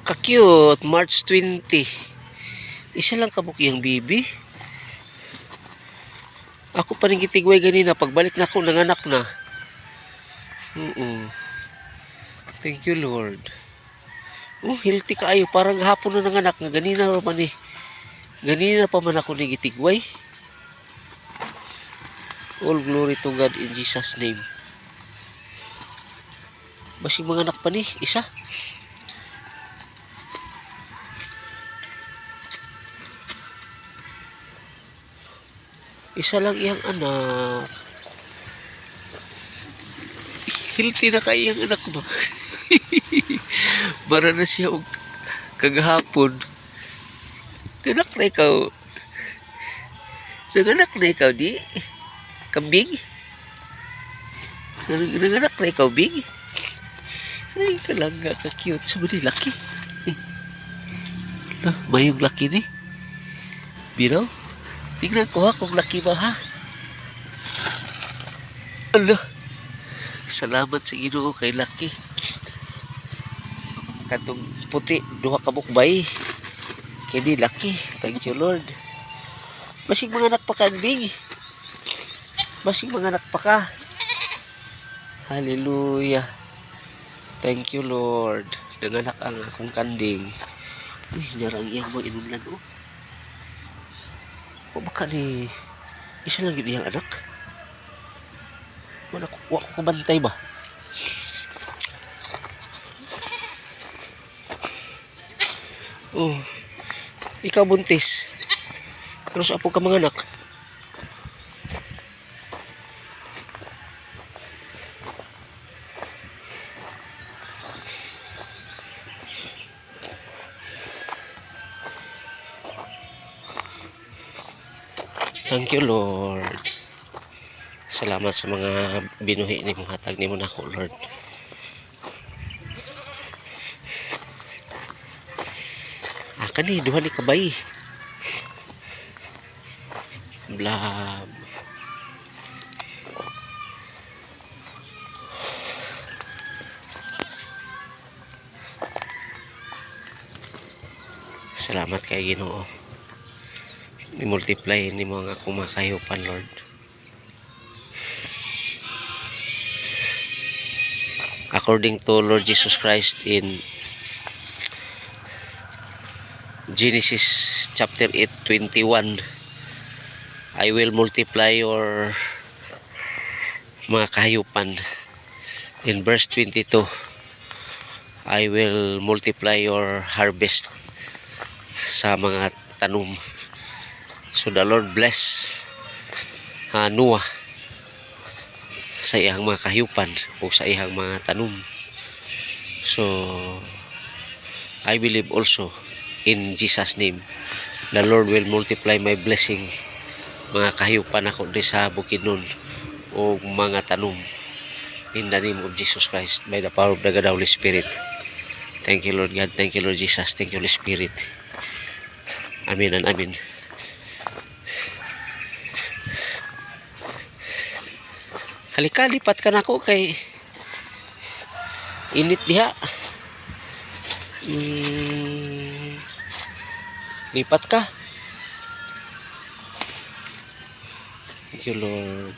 Ka-cute, March 20. Isa lang kabuk yung bibi. Ako pa rin gitigway ganina, pagbalik na ako, nanganak na. Thank you, Lord. Healthy kaayo, parang hapon na nanganak nga ganina man eh. Ganina pa man ako gitigway. All glory to God in Jesus' name. Basing mga anak pa ni, isa. Isa lang iyang anak. Healthy na kayo yung anak ba? Bara na siya kagahapon. Nanak na ikaw. Nanganak na ikaw di? Kambing? Nanganak na ikaw, Bing? Ay, talaga ka-cute. Sabi ni, laki. Mayong laki ni. Biraw? Tingnan ko ha, kung laki ba ha? Allah. Salamat sa Ginoo kay laki. Katong puti, duha ka mukbay. Kaya di laki. Thank you, Lord. Basing mga anak pa ka, Bing. Basing mga anak pa ka. Hallelujah. Thank you, Lord. Nanganak ang akong kanding. Uy, narang iyang mga inunlan, oh. O baka ni isa lang yun iyang anak? Wala ko kabantay ba? Oh, ikaw buntis. Pero sa apo ka mga anak. Thank you, Lord. Salamat sa mga binuhi ni mong hatag ni mo na ako, Lord. Kani, duha ni kabay. Blam. Salamat kay Ginoo. I-multiply ni mo nga kumakayupan, Lord. According to Lord Jesus Christ in Genesis chapter 8:21, I will multiply your mga kahayupan. In verse 22, I will multiply your harvest sa mga tanom. So the Lord bless Noah sa iyang mga kahayupan o sa iyang mga tanom. So I believe also in Jesus' name, the Lord will multiply my blessing, mga kahayupan ako di sa Bukidnon o mga tanom, in the name of Jesus Christ, by the power of the God Holy Spirit. Thank you, Lord God. Thank you, Lord Jesus. Thank you, Holy Spirit. Amen and amen. Halika, lipat ka na ako kay init diha. Lipat ka. Thank you, Lord.